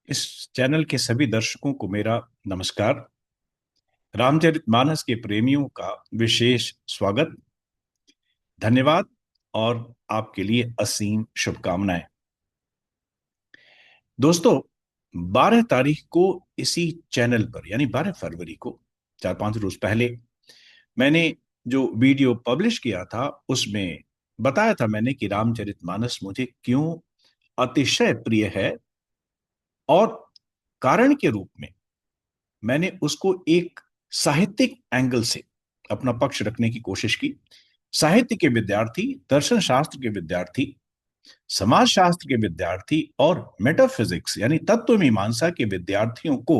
इस चैनल के सभी दर्शकों को मेरा नमस्कार। रामचरितमानस के प्रेमियों का विशेष स्वागत, धन्यवाद और आपके लिए असीम शुभकामनाएं। दोस्तों, 12 तारीख को इसी चैनल पर यानी 12 फरवरी को 4-5 रोज पहले मैंने जो वीडियो पब्लिश किया था उसमें बताया था मैंने कि रामचरितमानस मुझे क्यों अतिशय प्रिय है, और कारण के रूप में मैंने उसको एक साहित्यिक एंगल से अपना पक्ष रखने की कोशिश की। साहित्य के विद्यार्थी, दर्शन शास्त्र के विद्यार्थी, समाज शास्त्र के विद्यार्थी और मेटाफिजिक्स यानी तत्व मीमांसा के विद्यार्थियों को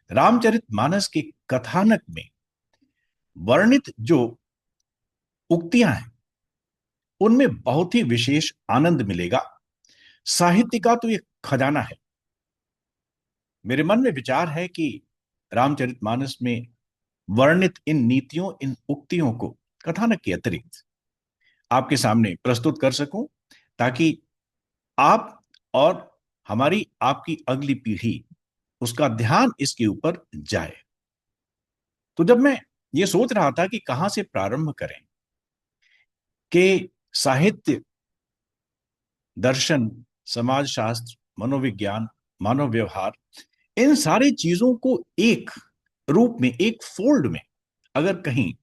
रामचरितमानस के कथानक में वर्णित जो उक्तियां हैं उनमें बहुत ही विशेष आनंद मिलेगा। साहित्य का तो ये खजाना है। मेरे मन में विचार है कि रामचरितमानस में वर्णित इन नीतियों, इन उक्तियों को कथानक के अतिरिक्त आपके सामने प्रस्तुत कर सकूं, ताकि आप और हमारी आपकी अगली पीढ़ी उसका ध्यान इसके ऊपर जाए। तो जब मैं ये सोच रहा था कि कहां से प्रारंभ करें कि साहित्य, दर्शन, समाज शास्त्र, मनोविज्ञान, मानव व्यवहार, इन सारी चीजों को एक रूप में, एक फोल्ड में अगर कहीं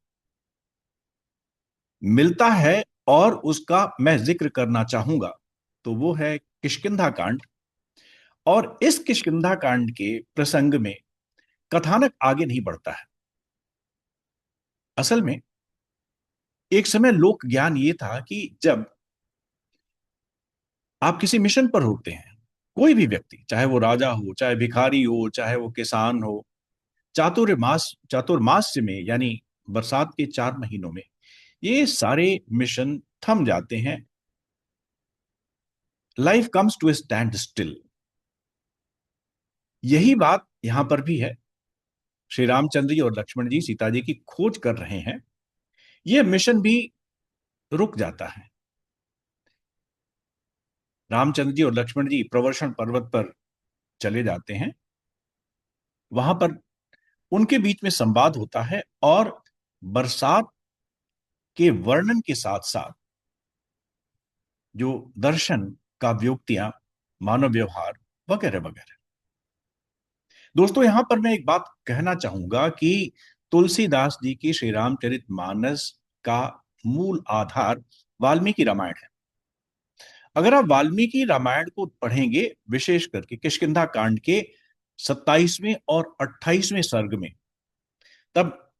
मिलता है और उसका मैं जिक्र करना चाहूंगा तो वो है किष्किंधा कांड। और इस किष्किंधा कांड के प्रसंग में कथानक आगे नहीं बढ़ता है। असल में एक समय लोक ज्ञान ये था कि जब आप किसी मिशन पर होते हैं, कोई भी व्यक्ति, चाहे वो राजा हो, चाहे भिखारी हो, चाहे वो किसान हो, चातुर्मास्य में यानी बरसात के 4 महीनों में ये सारे मिशन थम जाते हैं। Life comes to stand still. यही बात यहां पर भी है। श्री रामचंद्र जी और लक्ष्मण जी सीता जी की खोज कर रहे हैं, यह मिशन भी रुक जाता है। रामचंद्र जी और लक्ष्मण जी प्रवर्षण पर्वत पर चले जाते हैं। वहां पर उनके बीच में संवाद होता है और बरसात के वर्णन के साथ साथ जो दर्शन, काव्योक्तियां, मानव व्यवहार वगैरह वगैरह। दोस्तों, यहां पर मैं एक बात कहना चाहूंगा कि तुलसीदास जी की श्री रामचरितमानस का मूल आधार वाल्मीकि रामायण है। अगर आप वाल्मीकि रामायण को पढ़ेंगे, विशेष करके किष्किंधा कांड के 27वें और 28वें सर्ग में, तब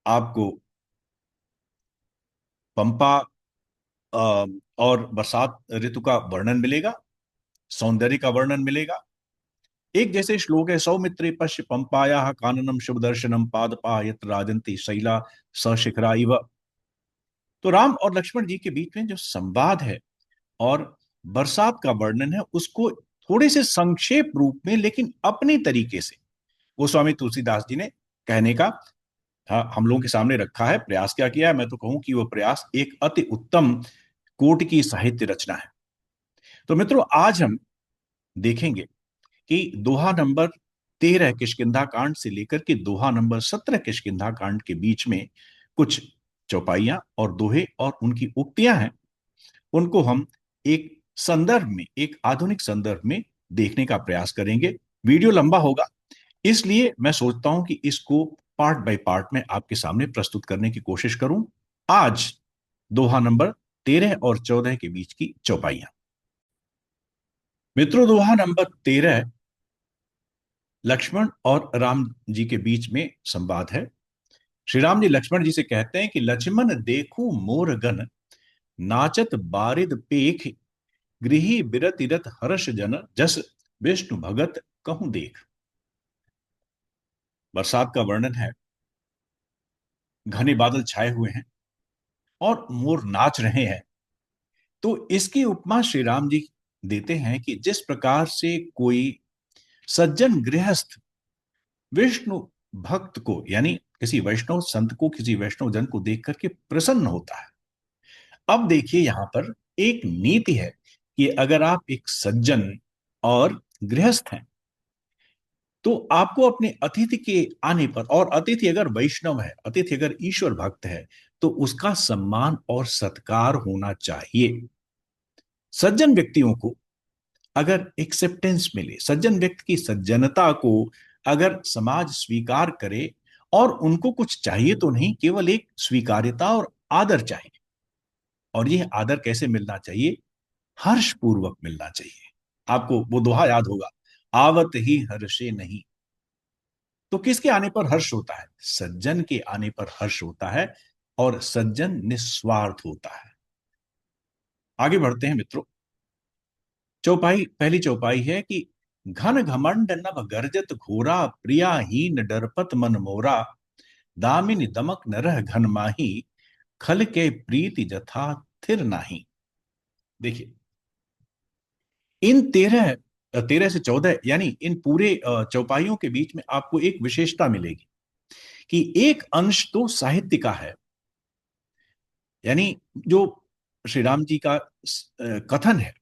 आपको पंपा और बरसात ऋतु का वर्णन मिलेगा, सौंदर्य का वर्णन मिलेगा। एक जैसे श्लोक है, सौमित्रे पश्य पंपाया काननम शुभ दर्शनम पादपा यत्र राजंती शैला सशिखरा इव। तो राम और लक्ष्मण जी के बीच में जो संवाद है और बरसात का वर्णन है, उसको थोड़े से संक्षेप रूप में लेकिन अपनी तरीके से गोस्वामी तुलसीदास जी ने कहने का हम लोगों के सामने रखा है। प्रयास क्या किया है, मैं तो कहूं कि वो प्रयास एक अति उत्तम कोटि की साहित्य रचना है। तो मित्रों, आज हम देखेंगे कि दोहा नंबर 13 किष्किंधा कांड से लेकर के दोहा नंबर 17 किष्किंधा कांड के बीच में कुछ चौपाइयां और दोहे और उनकी उक्तियां हैं। उनको हम एक संदर्भ में, एक आधुनिक संदर्भ में देखने का प्रयास करेंगे। वीडियो लंबा होगा, इसलिए मैं सोचता हूं कि इसको पार्ट बाय पार्ट में आपके सामने प्रस्तुत करने की कोशिश करूं। आज दोहा नंबर 13 और 14 के बीच की चौपाइयां। मित्रों, दोहा नंबर 13 लक्ष्मण और राम जी के बीच में संवाद है। श्री राम जी लक्ष्मण जी से कहते हैं कि लक्ष्मण देखू मोर गन, नाचत बारिद पेख, गृही बिरतिरत हर्ष जन, जस विष्णु भगत कहूं देख। बरसात का वर्णन है। घने बादल छाए हुए हैं और मोर नाच रहे हैं। तो इसकी उपमा श्री राम जी देते हैं कि जिस प्रकार से कोई सज्जन गृहस्थ विष्णु भक्त को यानी किसी वैष्णव संत को, किसी वैष्णव जन को देख करके प्रसन्न होता है। अब देखिए, यहां पर एक नीति है कि अगर आप एक सज्जन और गृहस्थ हैं तो आपको अपने अतिथि के आने पर, और अतिथि अगर वैष्णव है, अतिथि अगर ईश्वर भक्त है, तो उसका सम्मान और सत्कार होना चाहिए। सज्जन व्यक्तियों को अगर एक्सेप्टेंस मिले, सज्जन व्यक्ति की सज्जनता को अगर समाज स्वीकार करे, और उनको कुछ चाहिए तो नहीं, केवल एक स्वीकार्यता और आदर चाहिए। और यह आदर कैसे मिलना चाहिए? हर्ष पूर्वक मिलना चाहिए। आपको वो दोहा याद होगा, आवत ही हर्षे नहीं। तो किसके आने पर हर्ष होता है? सज्जन के आने पर हर्ष होता है, और सज्जन निस्वार्थ होता है। आगे बढ़ते हैं मित्रों। चौपाई, पहली चौपाई है कि घन घमंड नभ गर्जत घोरा, प्रियाहीन डरपत मन मोरा, दामिनी दमक न रह घन माही, खल के प्रीति जथा थिर नाही। देखिए, इन 13 से 14, यानी इन पूरे चौपाइयों के बीच में आपको एक विशेषता मिलेगी कि एक अंश तो साहित्य का है, यानी जो श्री राम जी का कथन है,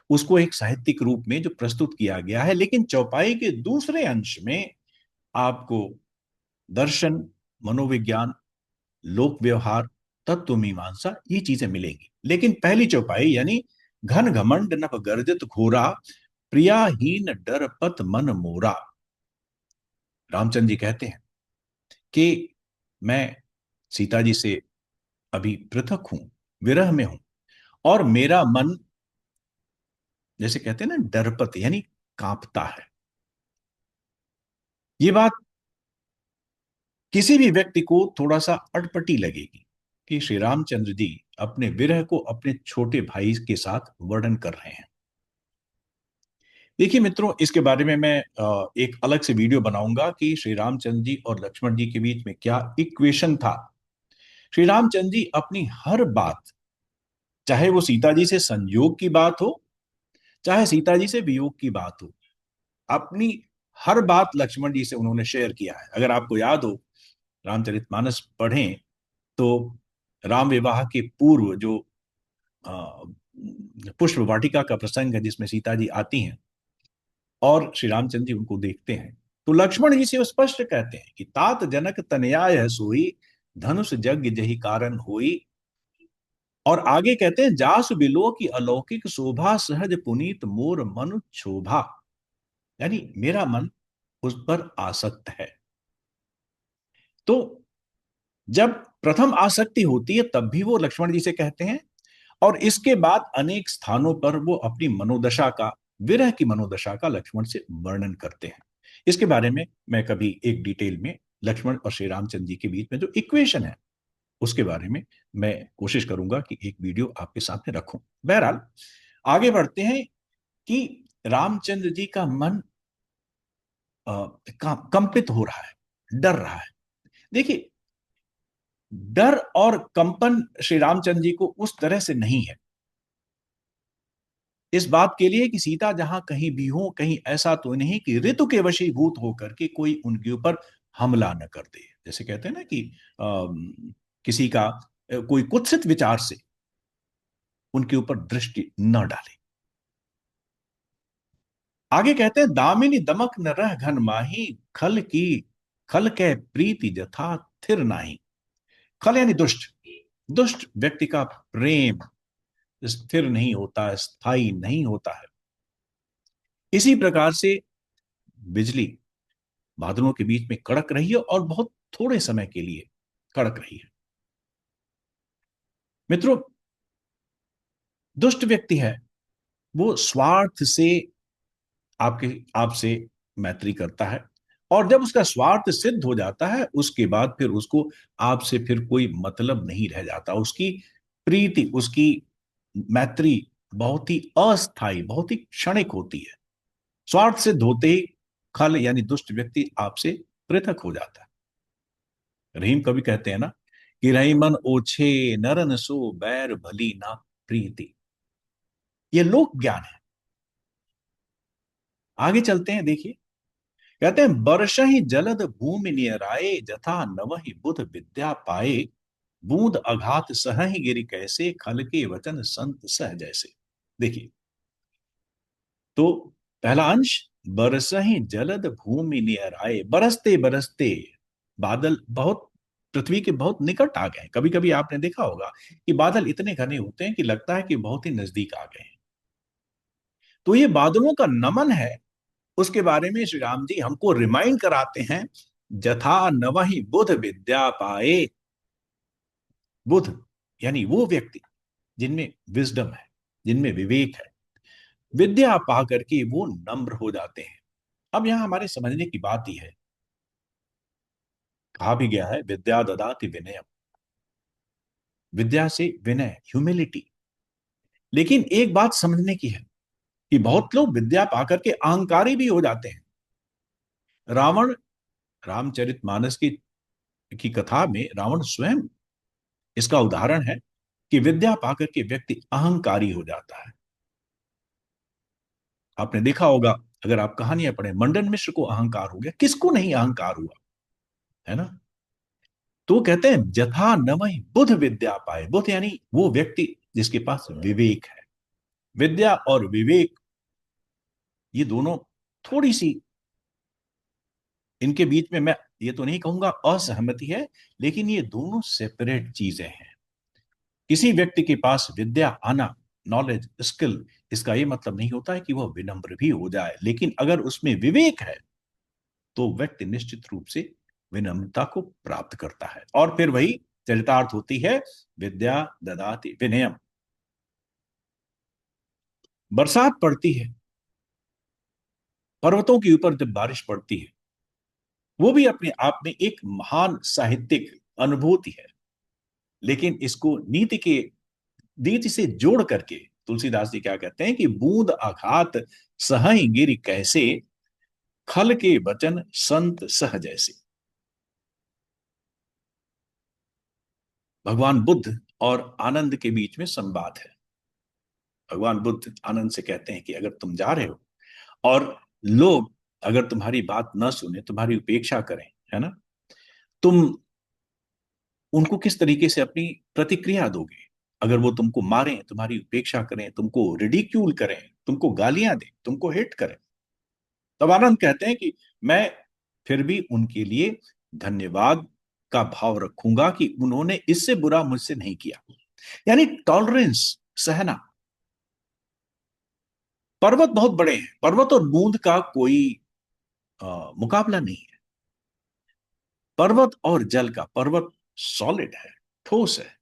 उसको एक साहित्यिक रूप में जो प्रस्तुत किया गया है। लेकिन चौपाई के दूसरे अंश में आपको दर्शन, मनोविज्ञान, लोक व्यवहार, तत्व मीमांसा, ये चीजें मिलेंगी। लेकिन पहली चौपाई यानी घन घमंड नभ गर्जित घोरा, प्रियाहीन डरपत मन मोरा, रामचंद्र जी कहते हैं कि मैं सीता जी से अभी पृथक हूं, विरह में हूं, और मेरा मन, जैसे कहते हैं ना, डरपत यानी कांपता है। ये बात किसी भी व्यक्ति को थोड़ा सा अटपटी लगेगी कि श्री रामचंद्र जी अपने विरह को अपने छोटे भाई के साथ वर्णन कर रहे हैं। देखिए मित्रों, इसके बारे में मैं एक अलग से वीडियो बनाऊंगा कि श्री रामचंद्र जी और लक्ष्मण जी के बीच में क्या इक्वेशन था। श्री रामचंद्र जी अपनी हर बात, चाहे वो सीता जी से संयोग की बात हो, चाहे सीता जी से वियोग की बात हो, अपनी हर बात लक्ष्मण जी से उन्होंने शेयर किया है। अगर आपको याद हो, रामचरितमानस पढ़ें तो राम विवाह के पूर्व जो पुष्प वाटिका का प्रसंग है, जिसमें सीता जी आती हैं और श्री रामचंद्र जी उनको देखते हैं, तो लक्ष्मण जी से वो स्पष्ट कहते हैं कि तात जनक तनयाय है सोई, धनुष जग जही कारण होई। और आगे कहते हैं जासु बिलो की अलौकिक शोभा, सहज पुनीत मोर मन क्षोभा, यानी मेरा मन उस पर आसक्त है। तो जब प्रथम आसक्ति होती है तब भी वो लक्ष्मण जी से कहते हैं, और इसके बाद अनेक स्थानों पर वो अपनी मनोदशा का, विरह की मनोदशा का लक्ष्मण से वर्णन करते हैं। इसके बारे में मैं कभी एक डिटेल में लक्ष्मण और श्री रामचंद्र जी के बीच में जो इक्वेशन है, उसके बारे में मैं कोशिश करूंगा कि एक वीडियो आपके सामने रखूं। बहरहाल आगे बढ़ते हैं कि रामचंद्र जी का मन कंपित हो रहा है, डर रहा है। देखिए, डर और कंपन श्री रामचंद्र जी को उस तरह से नहीं है, इस बात के लिए कि सीता जहां कहीं भी हो, कहीं ऐसा तो नहीं कि ऋतु के वशीभूत होकर के कोई उनके ऊपर हमला न कर दे। जैसे कहते हैं ना कि किसी का कोई कुत्सित विचार से उनके ऊपर दृष्टि न डाले। आगे कहते हैं दामिनी दमक न रह घन माही, खल के प्रीति जथा थिर नाही। खल यानी दुष्ट, दुष्ट व्यक्ति का प्रेम स्थिर नहीं होता, स्थायी नहीं होता है। इसी प्रकार से बिजली बादलों के बीच में कड़क रही है, और बहुत थोड़े समय के लिए कड़क रही है। मित्रों, दुष्ट व्यक्ति है, वो स्वार्थ से आपके आपसे मैत्री करता है, और जब उसका स्वार्थ सिद्ध हो जाता है, उसके बाद फिर उसको आपसे फिर कोई मतलब नहीं रह जाता। उसकी प्रीति, उसकी मैत्री बहुत ही अस्थाई, बहुत ही क्षणिक होती है। स्वार्थ सिद्ध होते ही खल यानी दुष्ट व्यक्ति आपसे पृथक हो जाता है। रहीम कवि कहते हैं ना कि रही मन ओछे नरन सो बैर भली ना प्रीति। ये लोक ज्ञान है। आगे चलते हैं, देखिए, कहते हैं बरस ही जलद भूमि नियराए, जथा नवहि बुध विद्या पाए, बूंद अघात सहहि गिरि कैसे, खल के वचन संत सह जैसे। देखिए, तो पहला अंश बरसहि जलद भूमि नियर आए, बरसते बरसते बादल बहुत पृथ्वी के बहुत निकट आ गए। कभी कभी आपने देखा होगा कि बादल इतने घने होते हैं कि लगता है कि बहुत ही नजदीक आ गए हैं। तो ये बादलों का नमन है, उसके बारे में श्री राम जी हमको रिमाइंड कराते हैं। जथा नवहि बुध विद्या पाए। बुध यानी वो व्यक्ति जिनमें विजडम है, जिनमें विवेक है, विद्या पा करके वो नम्र हो जाते हैं। अब यहां हमारे समझने की बात ही है, कहा भी गया है विद्या ददाति विनय, विद्या से विनय, ह्यूमिलिटी। लेकिन एक बात समझने की है कि बहुत लोग विद्या पाकर के अहंकारी भी हो जाते हैं। रावण, रामचरितमानस की कथा में रावण स्वयं इसका उदाहरण है कि विद्या पाकर के व्यक्ति अहंकारी हो जाता है। आपने देखा होगा, अगर आप कहानियां पढ़े, मंडन मिश्र को अहंकार हो गया, किसको नहीं अहंकार हुआ, है ना। तो कहते हैं जथा नवहि बुध विद्या पाए। बुध यानी वो व्यक्ति जिसके पास विवेक है। विद्या और विवेक, ये दोनों थोड़ी सी, इनके बीच में मैं ये तो नहीं कहूंगा असहमति है, लेकिन ये दोनों सेपरेट चीजें हैं। किसी व्यक्ति के पास विद्या आना, नॉलेज, स्किल, इसका ये मतलब नहीं होता है कि वह विनम्र भी हो जाए। लेकिन अगर उसमें विवेक है तो व्यक्ति निश्चित रूप से विनम्रता को प्राप्त करता है। और फिर वही चरितार्थ होती है, विद्या ददाति विनयम। बरसात पड़ती है, पर्वतों के ऊपर जब बारिश पड़ती है, वो भी अपने आप में एक महान साहित्यिक अनुभूति है। लेकिन इसको नीति से जोड़ करके तुलसीदास जी क्या कहते हैं कि बूंद आघात सहई गिर कैसे, खल के वचन संत सह जैसे। भगवान बुद्ध और आनंद के बीच में संवाद है। भगवान बुद्ध आनंद से कहते हैं कि अगर तुम जा रहे हो और लोग अगर तुम्हारी बात न सुने, तुम्हारी उपेक्षा करें, है ना, तुम उनको किस तरीके से अपनी प्रतिक्रिया दोगे। अगर वो तुमको मारें, तुम्हारी उपेक्षा करें, तुमको रिडिक्यूल करें, तुमको गालियां दें, तुमको हिट करें, तब आनंद कहते हैं कि मैं फिर भी उनके लिए धन्यवाद का भाव रखूंगा कि उन्होंने इससे बुरा मुझसे नहीं किया। यानी टॉलरेंस, सहना। पर्वत बहुत बड़े हैं, पर्वत और बूंद का कोई मुकाबला नहीं है। पर्वत और जल का, पर्वत सॉलिड है, ठोस है,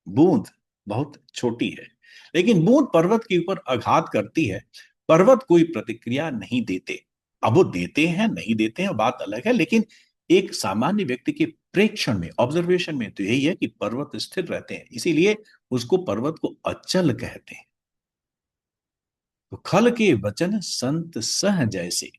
बूंद बहुत छोटी है। लेकिन बूंद पर्वत के ऊपर आघात करती है, पर्वत कोई प्रतिक्रिया नहीं देते। अब वो देते हैं नहीं देते हैं बात अलग है, लेकिन एक सामान्य व्यक्ति के प्रेक्षण में, ऑब्जर्वेशन में तो यही है कि पर्वत स्थिर रहते हैं, इसीलिए उसको पर्वत को अचल कहते हैं। तो खल के वचन संत सह जैसे,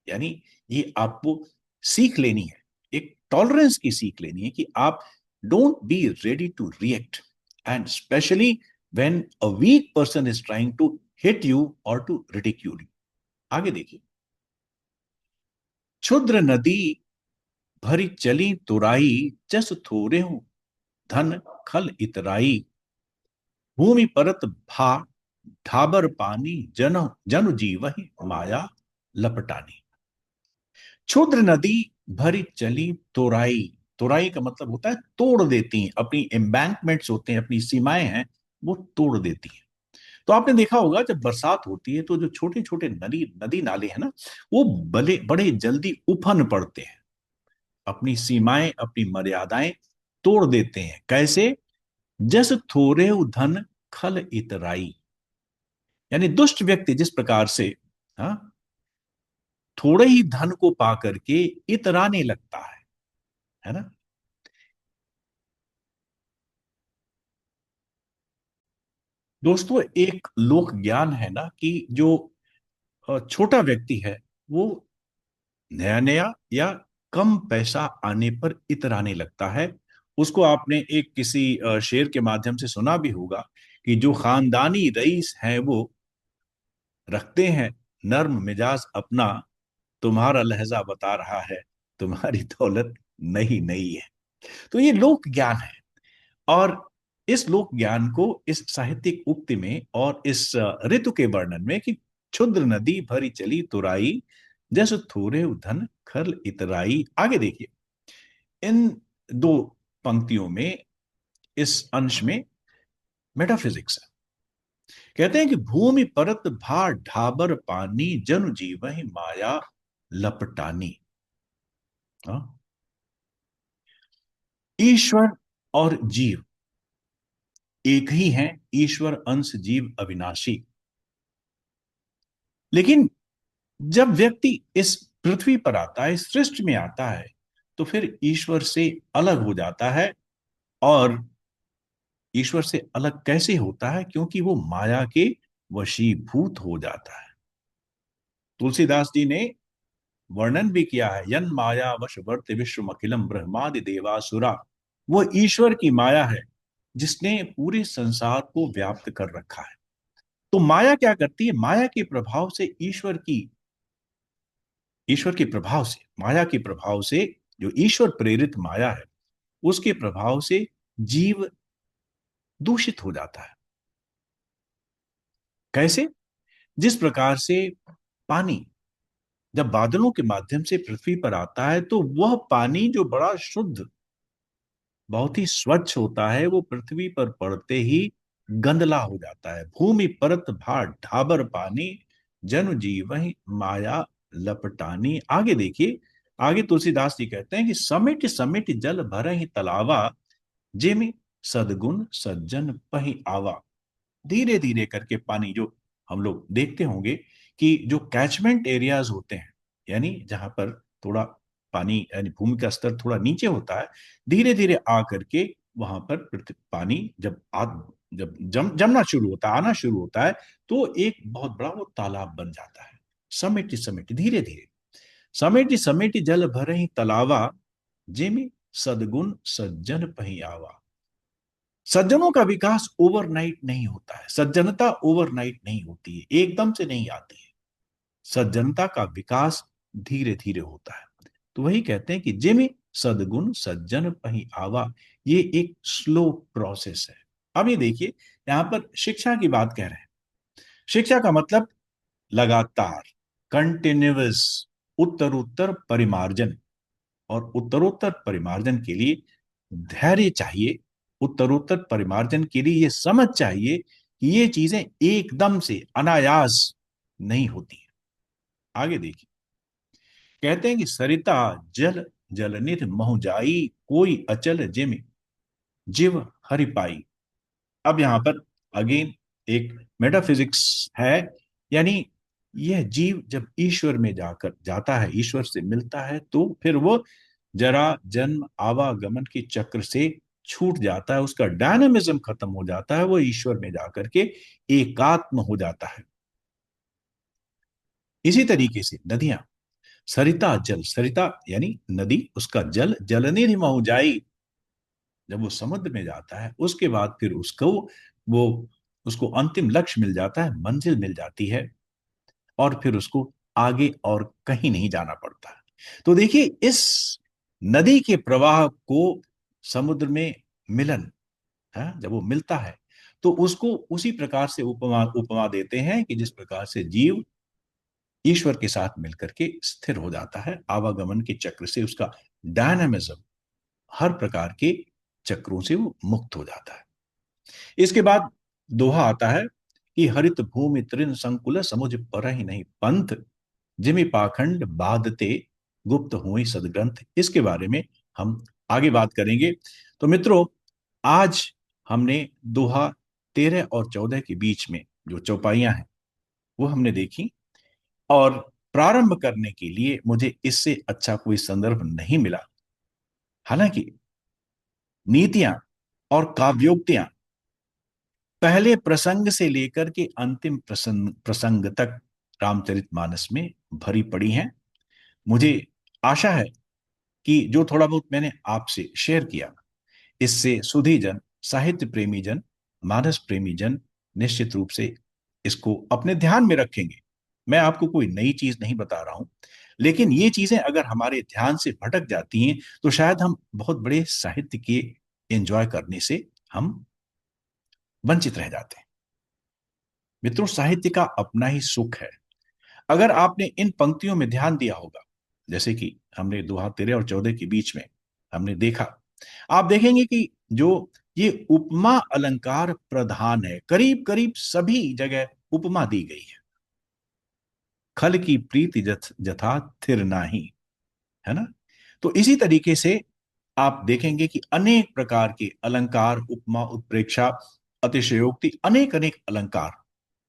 यानी ये आपको सीख लेनी है, एक टॉलरेंस की सीख लेनी है कि आप don't be ready to react, and specially when a weak person is trying to hit you और टू रिडिक्यूल यू। आगे देखिए, क्षुद्र नदी भरी चली तुराई, जस थोरे हूं धन खल इतराई, भूमि परत भा ढाबर पानी, जन जीवहि माया लपटानी। क्षुद्र नदी भरी चली तोराई, तोराई का मतलब होता है तोड़ देती हैं, अपनी एम्बैंकमेंट्स होते हैं, अपनी सीमाएं हैं, वो तोड़ देती हैं। तो आपने देखा होगा जब बरसात होती है तो जो छोटे छोटे नदी नदी नाले हैं ना, वो बड़े बड़े जल्दी उफन पड़ते हैं, अपनी सीमाएं, अपनी मर्यादाएं तोड़ देते हैं। कैसे? जस थोरे धन खल इतराई, यानी दुष्ट व्यक्ति जिस प्रकार से, हाँ, थोड़े ही धन को पा करके इतराने लगता है ना। दोस्तों, एक लोक ज्ञान है ना कि जो छोटा व्यक्ति है वो नया नया या कम पैसा आने पर इतराने लगता है। उसको आपने एक किसी शेर के माध्यम से सुना भी होगा कि जो खानदानी रईस है वो रखते हैं नर्म मिजाज अपना, तुम्हारा लहजा बता रहा है तुम्हारी दौलत नहीं नहीं है। तो ये लोक ज्ञान है। और इस लोक ज्ञान को इस साहित्यिक उक्ति में और इस ऋतु के वर्णन में कि क्षुद्र नदी भरी चली तुराई, जैसे थोड़े धन खल इतराई। आगे देखिए, इन दो पंक्तियों में, इस अंश में मेटाफिजिक्स है। कहते हैं कि भूमि परत भार ढाबर पानी, जन जीवहि माया लपटानी। हाँ? ईश्वर और जीव एक ही हैं, ईश्वर अंश जीव अविनाशी। लेकिन जब व्यक्ति इस पृथ्वी पर आता है, इस सृष्टि में आता है, तो फिर ईश्वर से अलग हो जाता है। और ईश्वर से अलग कैसे होता है? क्योंकि वो माया के वशीभूत हो जाता है। तुलसीदास जी ने वर्णन भी किया है, यन माया वश वर्त विश्व अखिलम ब्रह्मादि देवासुरा। वो ईश्वर की माया है जिसने पूरे संसार को व्याप्त कर रखा है। तो माया क्या करती है? माया के प्रभाव से, ईश्वर के प्रभाव से, माया के प्रभाव से, जो ईश्वर प्रेरित माया है, उसके प्रभाव से जीव दूषित हो जाता है। कैसे? जिस प्रकार से पानी जब बादलों के माध्यम से पृथ्वी पर आता है, तो वह पानी जो बड़ा शुद्ध, बहुत ही स्वच्छ होता है, वो पृथ्वी पर पड़ते ही गंदला हो जाता है। भूमि परत भार ढाबर पानी, जन जीवहि माया लपटानी। आगे देखिए, आगे तुलसीदास जी कहते हैं कि समिट समिट जल भर ही तलावा, जेमि सदगुण सज्जन पही आवा। धीरे धीरे करके पानी, जो हम लोग देखते होंगे कि जो कैचमेंट एरियाज होते हैं, यानी जहां पर थोड़ा पानी, यानी भूमि का स्तर थोड़ा नीचे होता है, धीरे धीरे आ करके वहां पर पानी जब जमना शुरू होता है, आना शुरू होता है, तो एक बहुत बड़ा वो तालाब बन जाता है। समेटी समेटी धीरे धीरे, समेटी समेटी जल भर ही तलावा, जेमे सदगुण सज्जन पही आवा। सज्जनों का विकास ओवरनाइट नहीं होता है, सज्जनता ओवरनाइट नहीं होती है, एकदम से नहीं आती है। सज्जनता का विकास धीरे धीरे होता है। तो वही कहते हैं कि जिम सदगुण सज्जन पही आवा, ये एक स्लो प्रोसेस है। अब ये देखिए, यहां पर शिक्षा की बात कह रहे हैं। शिक्षा का मतलब लगातार, कंटिन्यूअस, उत्तरोत्तर परिमार्जन। और उत्तरोत्तर परिमार्जन के लिए धैर्य चाहिए। उत्तरोत्तर परिमार्जन के लिए ये समझ चाहिए कि ये चीजें एकदम से अनायास नहीं होती है। आगे देखिए, कहते हैं कि सरिता जल जलनिध महु जाई, कोई अचल जिम जीव हरि पाई। अब यहां पर अगेन एक मेटाफिजिक्स है। यानी यह जीव जब ईश्वर में जाकर जाता है, ईश्वर से मिलता है, तो फिर वो जरा जन्म आवागमन के चक्र से छूट जाता है, उसका डायनामिज्म खत्म हो जाता है, वो ईश्वर में जाकर के एकात्म हो जाता है। इसी तरीके से नदियां, सरिता जल, सरिता यानी नदी, उसका जल जलनिधि महु जाई। जब वो समुद्र में जाता है, उसके बाद फिर वो उसको अंतिम लक्ष्य मिल जाता है, मंजिल मिल जाती है, और फिर उसको आगे और कहीं नहीं जाना पड़ता है। तो देखिए, इस नदी के प्रवाह को समुद्र में मिलन है, जब वो मिलता है, तो उसको उसी प्रकार से उपमा उपमा देते हैं कि जिस प्रकार से जीव ईश्वर के साथ मिलकर के स्थिर हो जाता है, आवागमन के चक्र से उसका डायनामिज्म, हर प्रकार के चक्रों से वो मुक्त हो जाता है। इसके बाद दोहा आता है कि हरित भूमि तृण संकुल, समुझ पर ही नहीं पंथ, जिमि पाखंड बाधते गुप्त हुई सदग्रंथ। इसके बारे में हम आगे बात करेंगे। तो मित्रों, आज हमने दोहा 13 और 14 के बीच में जो चौपाइयां हैं, वो हमने देखी। और प्रारंभ करने के लिए मुझे इससे अच्छा कोई संदर्भ नहीं मिला। हालांकि नीतियां और काव्योक्तियां पहले प्रसंग से लेकर के अंतिम प्रसंग तक रामचरितमानस में भरी पड़ी हैं। मुझे आशा है कि जो थोड़ा बहुत मैंने आपसे शेयर किया, इससे सुधी जन, साहित्य प्रेमी जन, मानस प्रेमी जन निश्चित रूप से इसको अपने ध्यान में रखेंगे। मैं आपको कोई नई चीज नहीं बता रहा हूं, लेकिन ये चीजें अगर हमारे ध्यान से भटक जाती हैं, तो शायद हम बहुत बड़े साहित्य के एंजॉय करने से हम वंचित रह जाते हैं। मित्रों, साहित्य का अपना ही सुख है। अगर आपने इन पंक्तियों में ध्यान दिया होगा, जैसे कि हमने दोहा 13 और 14 के बीच में हमने देखा, आप देखेंगे कि जो ये उपमा अलंकार प्रधान है, करीब करीब सभी जगह उपमा दी गई है। खल की प्रीति जथा थिर नाही, है ना। तो इसी तरीके से आप देखेंगे कि अनेक प्रकार के अलंकार, उपमा, उत्प्रेक्षा, अतिशयोक्ति, अनेक अनेक अलंकार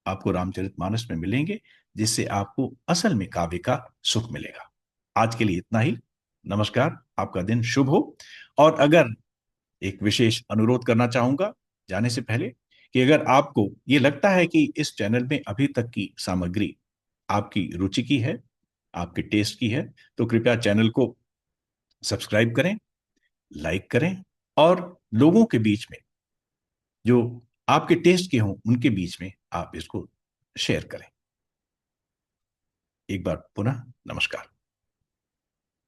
आपको रामचरितमानस में मिलेंगे, जिससे आपको असल में काव्य का सुख मिलेगा। आज के लिए इतना ही। नमस्कार, आपका दिन शुभ हो। और अगर एक विशेष अनुरोध करना चाहूंगा जाने से पहले, कि अगर आपको ये लगता है कि इस चैनल में अभी तक की सामग्री आपकी रुचि की है, आपके टेस्ट की है, तो कृपया चैनल को सब्सक्राइब करें, लाइक करें, और लोगों के बीच में जो आपके टेस्ट के हों उनके बीच में आप इसको शेयर करें। एक बार पुनः नमस्कार।